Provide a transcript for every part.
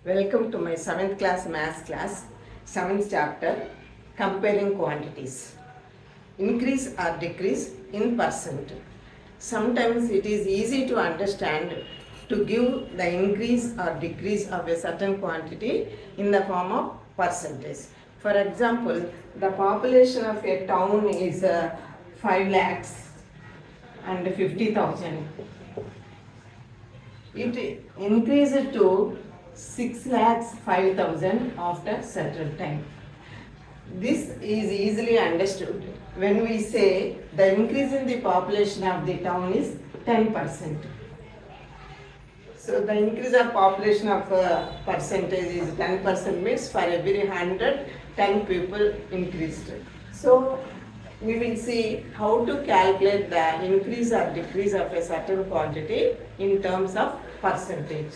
Welcome to my 7th class maths class, 7th chapter, comparing quantities. Increase or decrease in percent. Sometimes it is easy to understand to give the increase or decrease of a certain quantity in the form of percentage. For example, the population of a town is 5 lakhs and 50,000. It increased to 6 lakhs 5,000 after certain time. This is easily understood when we say the increase in the population of the town is 10%. So the increase of population of percentage is 10% means for every 100, 10 people increased. So we will see how to calculate the increase or decrease of a certain quantity in terms of percentage.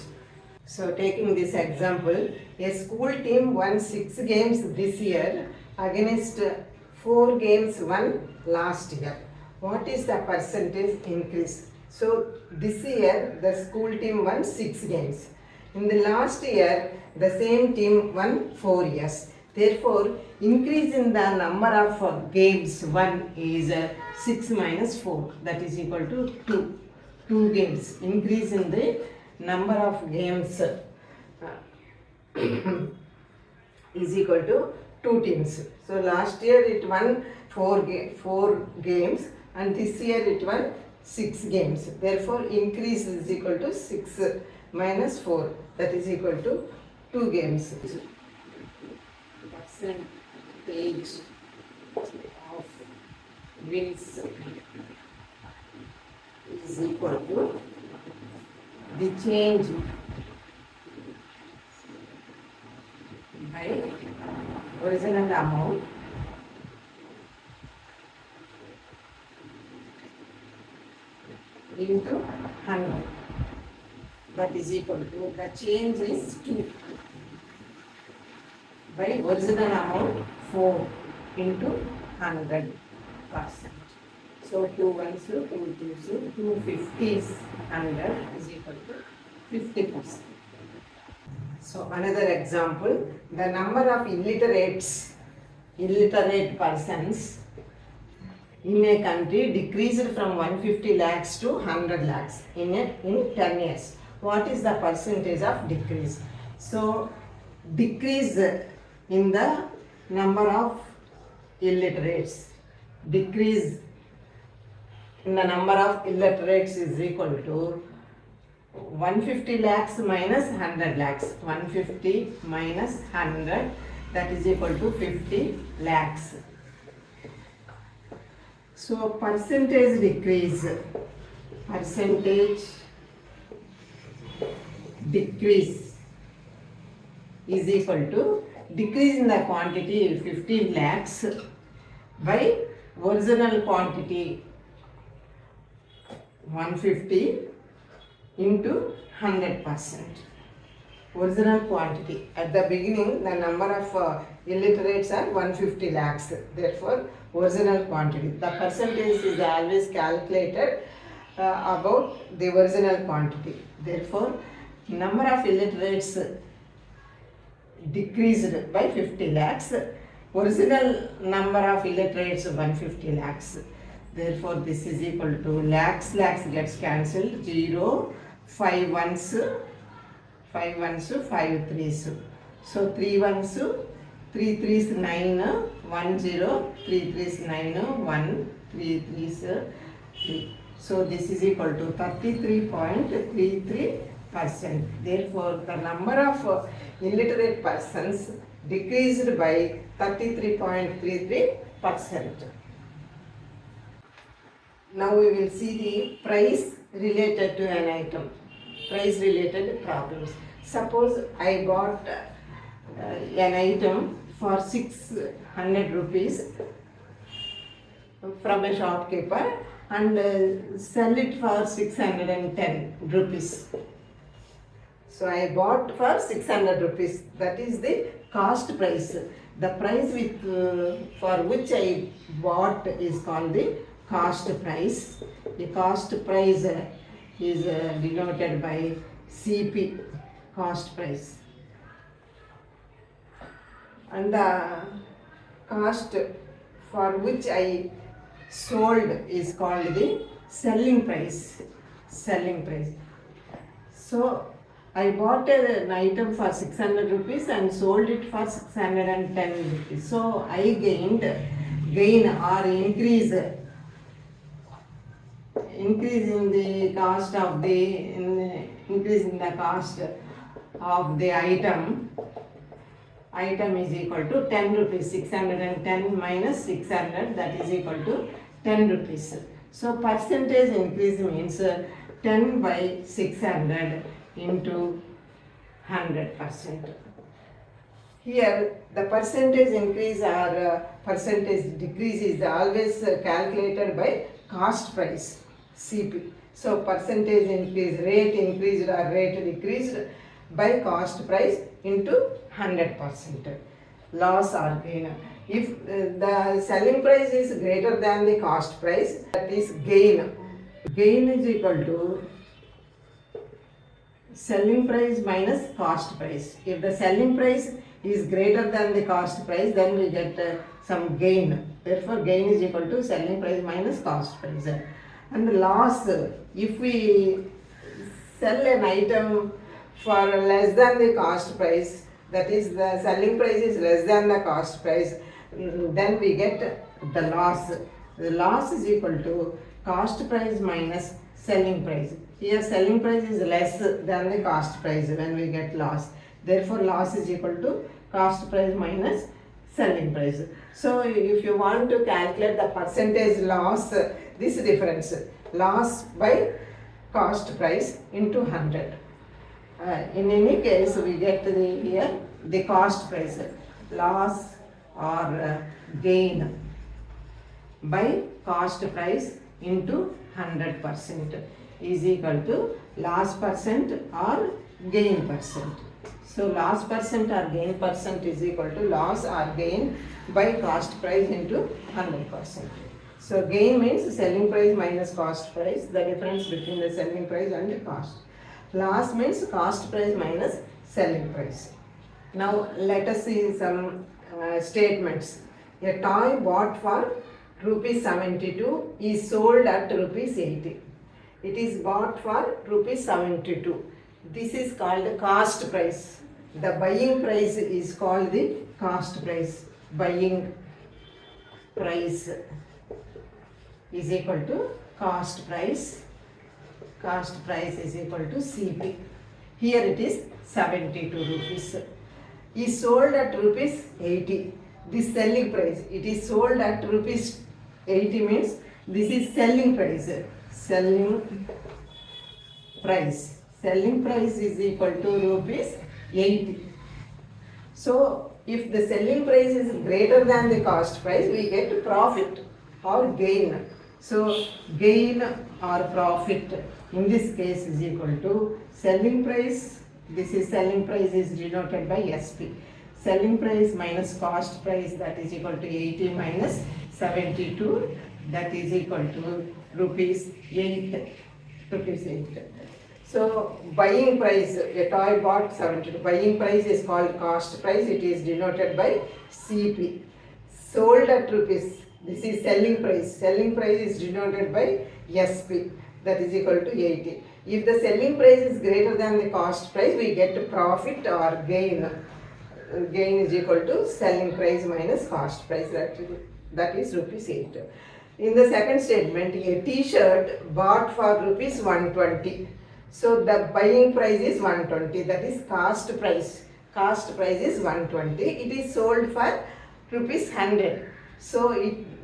So taking this example, a school team won 6 games this year against 4 games won last year. What is the percentage increase? So this year the school team won 6 games. In the last year the same team won 4 years. Therefore, increase in the number of games won is 6 minus 4, that is equal to 2. 2 games. Increase in the number of games is equal to 2 teams. So last year it won 4 games and this year it won 6 games. Therefore, increase is equal to 6 minus 4, that is equal to 2 games. Percentage of wins is equal to the change by original amount into 100, that is equal to the change is 2 by original amount 4 into 100%. So 2 ones, 2 twos, 2 50s, 100 is equal to 50%. So another example, the number of illiterate persons in a country decreased from 150 lakhs to 100 lakhs in 10 years. What is the percentage of decrease? So decrease in the number of illiterates. Decrease in the number of illiterates is equal to 150 lakhs minus 100 lakhs. 150 minus 100, that is equal to 50 lakhs. So percentage decrease. Percentage decrease is equal to decrease in the quantity 15 lakhs by original quantity 150 into 100%. Original quantity. At the beginning, the number of illiterates are 150 lakhs. Therefore, original quantity. The percentage is always calculated about the original quantity. Therefore, number of illiterates decreased by 50 lakhs. Original number of illiterates 150 lakhs. Therefore, this is equal to lakhs gets cancelled. 0, 5 ones, 5 ones, 5 threes. So 3 ones, 3 threes 9, 1 0, 3 threes 9, 1, 3 threes 3. So this is equal to 33.33%. Therefore, the number of illiterate persons decreased by 33.33%. Now we will see the price related to an item. Price related problems. Suppose I bought an item for 600 rupees from a shopkeeper and sell it for 610 rupees. So I bought for 600 rupees. That is the cost price. The price for which I bought is called the cost price. The cost price is denoted by CP, cost price. and the cost for which I sold is called the selling price. Selling price. So I bought an item for 600 rupees and sold it for 610 rupees. So I gain or increase in the cost of the increase in the cost of the item is equal to 10 rupees. 610 minus 600, that is equal to 10 rupees. So percentage increase means 10 by 600 into 100%. Here the percentage increase or percentage decrease is always calculated by cost price, CP. So percentage increase, rate increased or rate decreased by cost price into 100%. Loss or gain. If the selling price is greater than the cost price, that is gain. Gain is equal to selling price minus cost price. If the selling price is greater than the cost price, then we get some gain. Therefore, gain is equal to selling price minus cost price. And loss, if we sell an item for less than the cost price, that is the selling price is less than the cost price, then we get the loss. The loss is equal to cost price minus selling price. Here selling price is less than the cost price when we get loss. Therefore loss is equal to cost price minus selling price. So if you want to calculate the percentage loss, this difference, loss by cost price into 100. In any case we get here the cost price, loss or gain by cost price into 100% is equal to loss percent or gain percent. So loss percent or gain percent is equal to loss or gain by cost price into 100%. So gain means selling price minus cost price, the difference between the selling price and the cost. Loss means cost price minus selling price. Now let us see some statements. A toy bought for rupees 72 is sold at rupees 80. It is bought for rupees 72. This is called the cost price. The buying price is called the cost price. Buying price is equal to cost price. Cost price is equal to CP. Here it is 72 rupees. Is sold at rupees 80. This selling price. It is sold at rupees 80 means this is selling price. Selling price. Selling price is equal to rupees 80. So if the selling price is greater than the cost price, we get profit or gain. So gain or profit in this case is equal to selling price. This is selling price is denoted by SP. Selling price minus cost price, that is equal to 80 minus 72, that is equal to rupees 8. Rupees 8. So buying price, a toy bought 72. Buying price is called cost price. It is denoted by CP. Sold at rupees. This is selling price. Selling price is denoted by SP. That is equal to 80. If the selling price is greater than the cost price, we get profit or gain. Gain is equal to selling price minus cost price. That is rupees 8. In the second statement, a t-shirt bought for rupees 120. So the buying price is 120. That is cost price. Cost price is 120. It is sold for rupees 100. So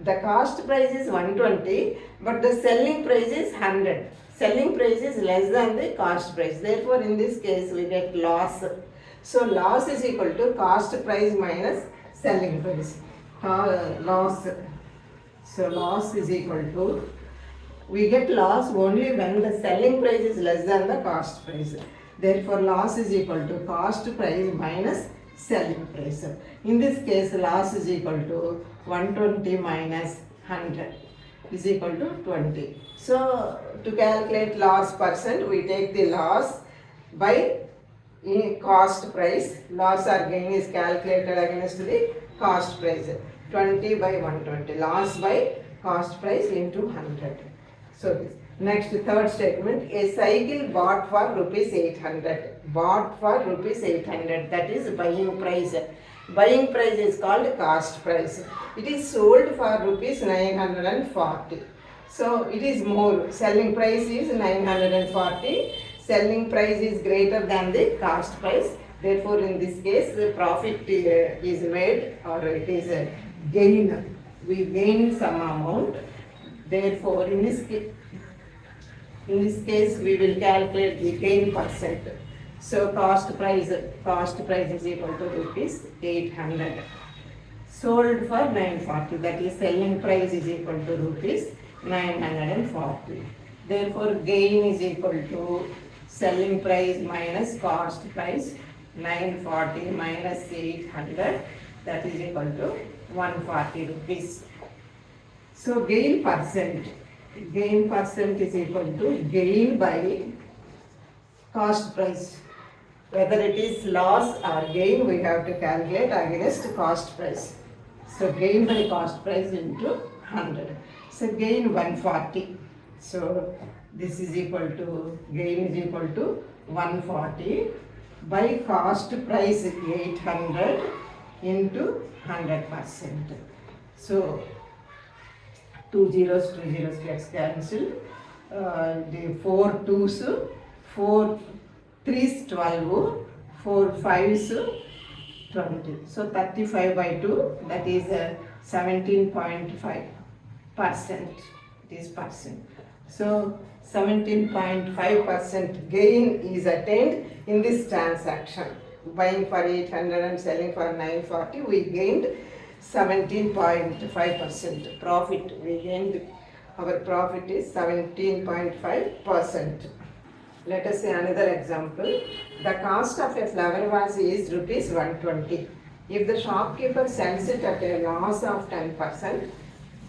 the cost price is 120, but the selling price is 100. Selling price is less than the cost price. Therefore, in this case, we get loss. So loss is equal to cost price minus selling price. Loss. So loss is equal to, we get loss only when the selling price is less than the cost price. Therefore, loss is equal to cost price minus selling price. In this case, loss is equal to 120 minus 100 is equal to 20. So to calculate loss percent, we take the loss by in cost price, loss or gain is calculated against the cost price. 20 by 120, loss by cost price into 100. So this. Next, third statement, a cycle bought for rupees 800. Bought for rupees 800, that is buying price. Buying price is called cost price. It is sold for rupees 940. So it is more. Selling price is 940. Selling price is greater than the cost price. Therefore, in this case, the profit is made, or it is a gain. We gain some amount. Therefore, in this case, we will calculate the gain percent. So cost price is equal to rupees 800. Sold for 940. That is, selling price is equal to rupees 940. Therefore, gain is equal to selling price minus cost price, 940 minus 800, that is equal to 140 rupees. So gain percent is equal to gain by cost price. Whether it is loss or gain, we have to calculate against cost price. So gain by cost price into 100. So gain 140. So this is equal to, gain is equal to 140 by cost price 800 into 100%. So 2 zeros gets cancelled. The 4 2s, 4 3s 12, 4 5s 20. So 35 by 2, that is 17.5%. It is percent. So 17.5% gain is attained in this transaction. Buying for 800 and selling for 940, we gained 17.5% profit. We gained, our profit is 17.5%. Let us see another example. The cost of a flower vase is rupees 120. If the shopkeeper sells it at a loss of 10%,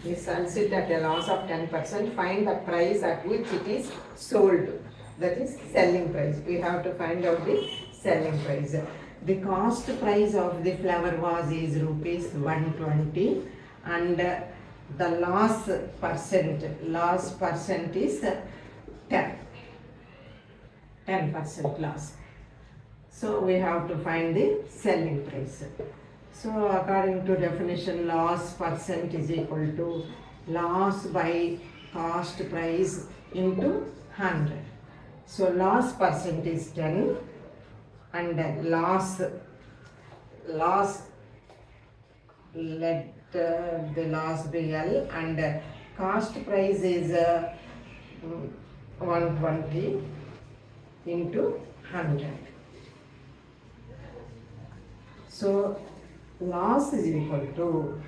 he sells it at a loss of 10%, find the price at which it is sold. That is selling price. We have to find out the selling price. The cost price of the flower vase is rupees 120, and the loss percent is 10% loss. So we have to find the selling price. So according to definition, loss percent is equal to loss by cost price into 100. So loss percent is 10, and loss, let the loss be L, and cost price is 120 into 100. So loss is equal to,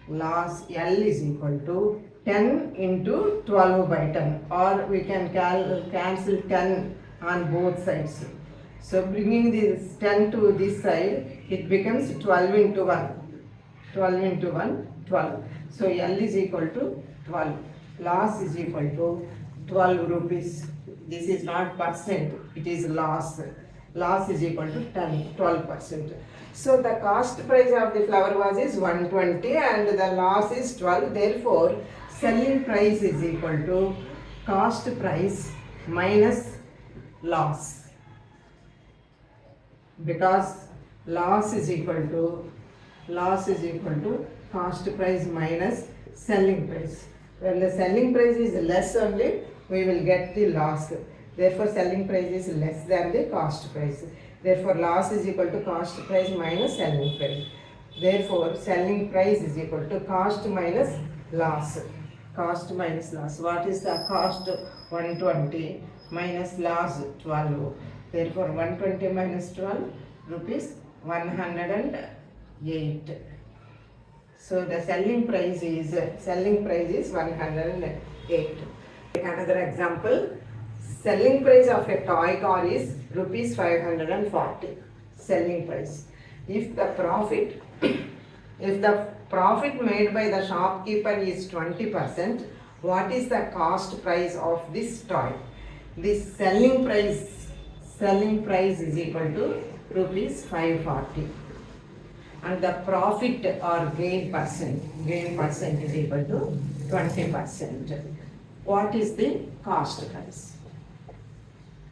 loss L is equal to 10 into 12 by 10, or we can cancel 10 on both sides. So bringing this 10 to this side, it becomes 12 into 1. 12 into 1, 12. So L is equal to 12. Loss is equal to 12 rupees. This is not percent, it is loss. Loss is equal to 12%. So the cost price of the flower vase is 120 and the loss is 12. Therefore, selling price is equal to cost price minus loss. Because loss is equal to cost price minus selling price. When the selling price is less only, we will get the loss. Therefore, selling price is less than the cost price. Therefore, loss is equal to cost price minus selling price. Therefore, selling price is equal to cost minus loss. Cost minus loss. What is the cost? 120 minus loss 12. Therefore, 120 minus 12 rupees 108. So the selling price is 108. Take another example. Selling price of a toy car is rupees 540. Selling price. If the profit made by the shopkeeper is 20%, what is the cost price of this toy? This selling price selling price is equal to rupees 540. And the profit or gain percent is equal to 20%. What is the cost price?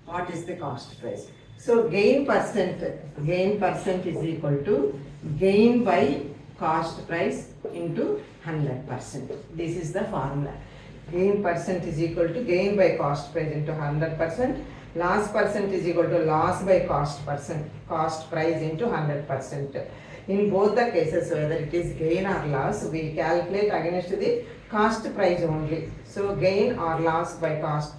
What is the cost price? So gain percent is equal to gain by cost price into 100%. This is the formula. Gain percent is equal to gain by cost price into 100%. Loss percent is equal to loss by cost price into 100%. In both the cases, whether it is gain or loss, we calculate against the cost price only. So gain or loss by cost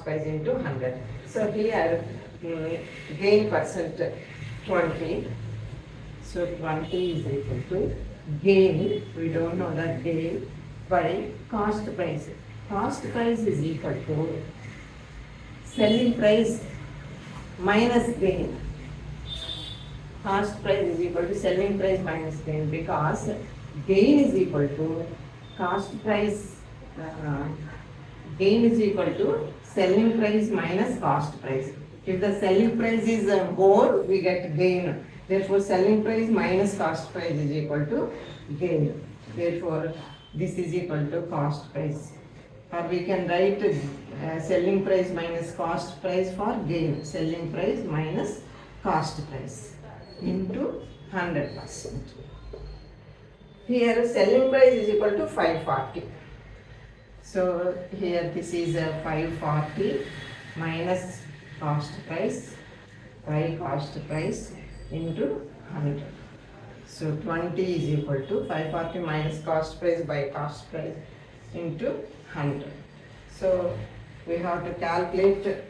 price into 100. So here gain percent 20. So 20 is equal to gain. We don't know that gain by cost price. Cost price is equal to selling price minus gain. Cost price is equal to selling price minus gain, because gain is equal to cost price, gain is equal to selling price minus cost price. If the selling price is more, we get gain. Therefore, selling price minus cost price is equal to gain. Therefore, this is equal to cost price. Or we can write selling price minus cost price for gain. Selling price minus cost price into 100%. Here selling price is equal to 540. So here this is 540 minus cost price by cost price into 100. So 20 is equal to 540 minus cost price by cost price into 100. So we have to calculate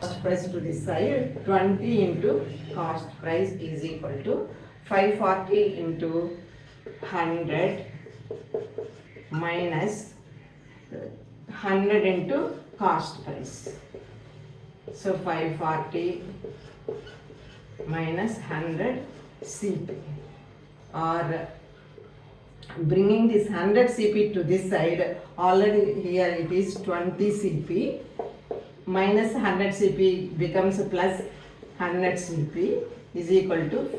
cost price to this side. 20 into cost price is equal to 540 into 100 minus 100 into cost price. So 540 minus 100 CP, or bringing this 100 CP to this side. Already here it is 20 CP minus 100 CP becomes plus 100 CP is equal to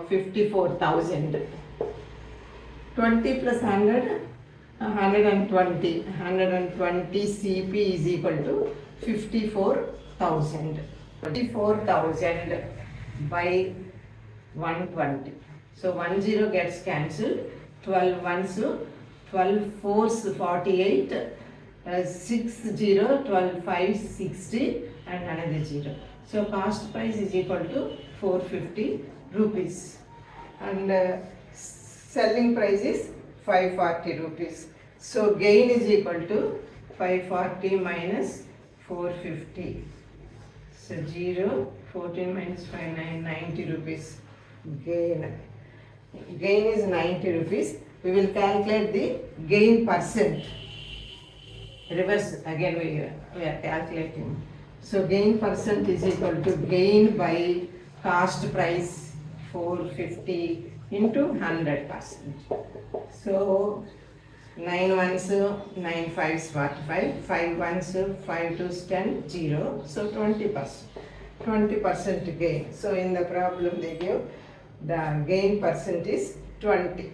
54,000. 20 plus 100, 120 CP is equal to 54,000. 54,000 by 120. So 10 gets cancelled. 12 ones, 12 fours 48, 60, 12 5 60, and another 0. So cost price is equal to 450 rupees, and selling price is 540 rupees. So gain is equal to 540 minus 450. So 0, 14 minus 5, 90 rupees gain. Gain is 90 rupees. We will calculate the gain percent. Reverse again we are calculating. So gain percent is equal to gain by cost price 450 into 100%. So 9 ones, 9 fives 45, 5 ones, 5 twos 10, 0. So 20% gain. So in the problem they give the gain percent is 20.